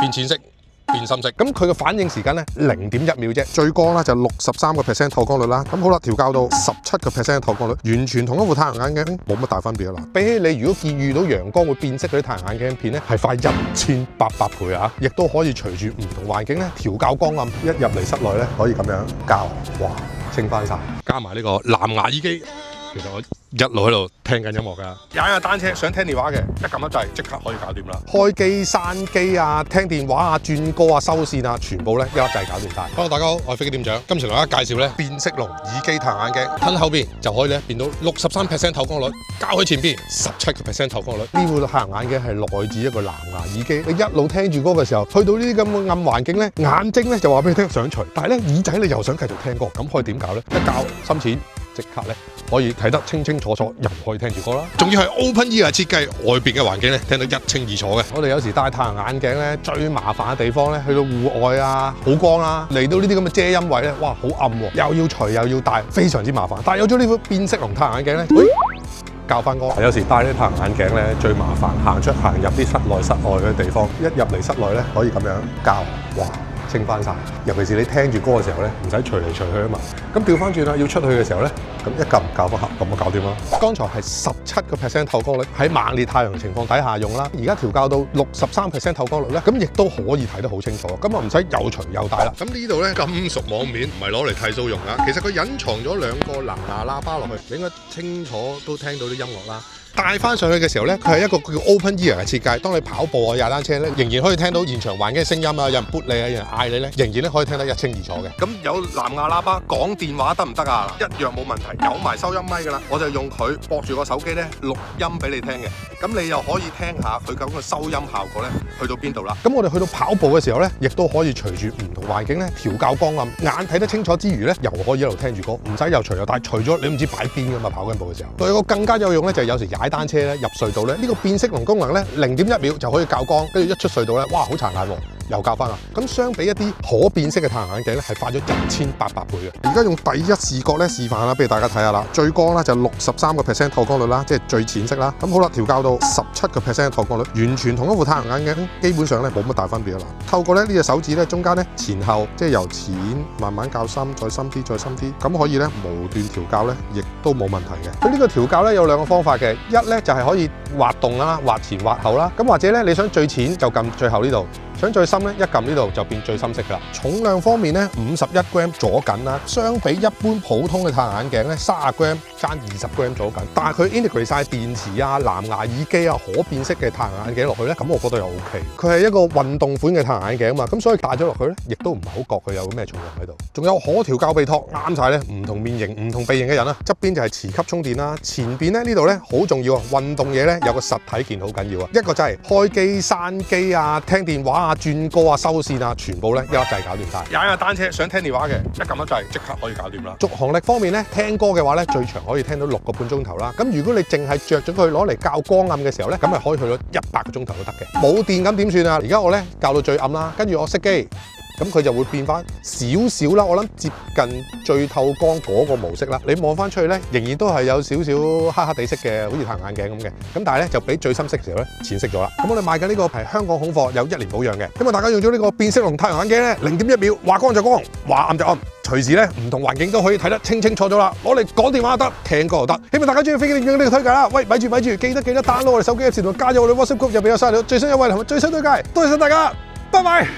變淺色。變深色，咁佢嘅反應時間咧0.1秒啫，最光啦就63% 透光率啦。咁好啦，調校到17% 透光率，完全同一副太陽眼鏡冇乜大分別啦。比起你如果遇到陽光會變色嗰啲太陽眼鏡片咧，係快1800倍啊！亦都可以隨住唔同環境咧調校光暗，一入嚟室內咧可以咁樣校，哇，清翻晒，加埋呢個藍牙耳機。其實我一路喺度聽緊音樂㗎，踩下單車想聽電話嘅，一撳一掣即刻可以搞掂啦。開機、閂機啊、聽電話啊、轉歌啊、收線啊，全部咧一粒掣搞掂晒。Hello， 大家好，我係飛機店長，今次同大家介紹咧變色龍耳機太陽眼鏡，吞後邊就可以咧變到63% 透光率，交去前邊17% 透光率。呢副太陽眼鏡係來自一個藍牙耳機，你一路聽住歌嘅時候，去到呢啲咁嘅暗環境咧，眼睛咧就話俾你聽想除，但係咧耳仔你又想繼續聽歌，咁可以點搞咧？一校深淺。即刻咧可以睇得清清楚楚，又可以聽住歌啦。仲要係 open ear 設計，外邊嘅環境咧聽得一清二楚嘅。我哋有時戴太陽眼鏡咧，最麻煩嘅地方咧，去到戶外啊，好光啦，嚟到呢啲咁嘅遮陰位咧，哇，好暗喎，又要除又要戴，非常之麻煩。但係有咗呢副變色龍太陽眼鏡咧，校翻歌。有時戴呢太陽眼鏡咧最麻煩，行出行入啲室內室外嘅地方，一入嚟室內咧可以咁樣校，哇！清翻晒，尤其是你聽住歌嘅時候咧，唔使除嚟除去啊嘛。咁調翻轉啦，要出去嘅時候咧，咁一撳校翻合，咁就搞掂啦。剛才係17% 透光率，喺猛烈太陽情況底下用啦。而家調校到63% 透光率咧，咁亦都可以睇得好清楚。咁啊唔使又除又戴啦。咁呢度咧金屬網面唔係攞嚟剃鬚用㗎，其實佢隱藏咗兩個藍牙喇叭落去，你應該清楚都聽到啲音樂啦。戴翻上去嘅時候咧，佢係一個叫 open ear 嘅設計。當你跑步啊、踩單車咧，仍然可以聽到現場環境嘅聲音啊，有人撥你啊，有人嗌你咧，仍然咧可以聽得一清二楚嘅。咁有藍牙喇叭講電話得唔得啊？一樣冇問題，有埋收音咪㗎啦。我就用佢駁住個手機咧錄音俾你聽嘅。咁你又可以聽下佢究竟個收音效果咧去到邊度啦。咁我哋去到跑步嘅時候咧，亦都可以隨住唔同環境咧調校光暗，眼睇得清楚之餘咧，又可以一路聽住歌，唔使又除又戴。除咗你唔知擺邊㗎嘛，跑緊步嘅時候。仲有個更加有用咧，就係有時踩單車咧入隧道咧，呢個變色龍功能咧0.1秒就可以校光，跟住一出隧道咧，哇，好殘眼喎！又校翻啦。咁相比一啲可變色嘅太陽眼鏡咧，係快咗1800倍嘅。而家用第一視覺咧示範啦，俾大家睇下啦。最光啦就63% 透光率啦，即係最淺色啦。咁好啦，調校到17% 透光率，完全同一副太陽眼鏡基本上咧冇乜大分別啦。透過咧呢隻手指咧中間咧前後，即係由淺慢慢校深，再深啲，再深啲，咁可以咧無斷調校咧，亦都冇問題嘅。佢呢個調校咧有兩個方法嘅，一咧就係可以滑動啦，滑前滑後啦。咁或者咧你想最淺就撳最後呢度。想最深咧，一撳呢度就變最深色㗎啦。重量方面咧，51 gram 左緊啦，相比一般普通嘅太陽眼鏡咧，30 gram 爭20 gram 左緊。但係佢 integrate 晒電池啊、藍牙耳機啊、可變色嘅太陽眼鏡落去咧，咁我覺得又 OK。佢係一個運動款嘅太陽眼鏡啊嘛，咁所以戴咗落去咧，亦都唔係好覺佢有咩重量喺度。仲有可調校臂托，啱晒咧唔同面型、唔同鼻型嘅人啊。側邊就係磁吸充電啦，前邊咧呢度咧好重要啊，運動嘢咧有個實體鍵好緊要啊。一個掣開機、閂機啊、聽電話。轉歌啊、收線啊，全部咧一粒掣搞掂晒。踩下單車想聽電話嘅，一撳一掣即刻可以搞掂啦。續航力方面咧，聽歌嘅話咧，最長可以聽到6個半鐘頭啦。咁如果你淨係着咗佢攞嚟校光暗嘅時候咧，咁係可以去到100個鐘頭都得嘅。冇電咁點算啊？而家我咧校到最暗啦，跟住我熄機。咁佢就會變翻少少啦，我諗接近最透光嗰個模式啦。你望翻出去咧，仍然都係有少少黑黑地色嘅，好似太陽眼鏡咁嘅。咁但係咧就比最深色嘅時候咧淺色咗啦。咁我哋賣緊呢個係香港孔貨，有1年保養嘅。咁啊大家用咗呢個變色龍太陽眼鏡咧，0.1秒話光就光，話暗就暗，隨時咧唔同環境都可以睇得清清楚楚啦。攞嚟講電話又得，聽歌又得。希望大家中意飛機店長呢個推介啦。喂，咪住，記得 download 我哋手機 Apps 同加入我哋 WhatsApp group 入邊有晒料最新優惠同埋最新推介。多謝晒大家，拜拜。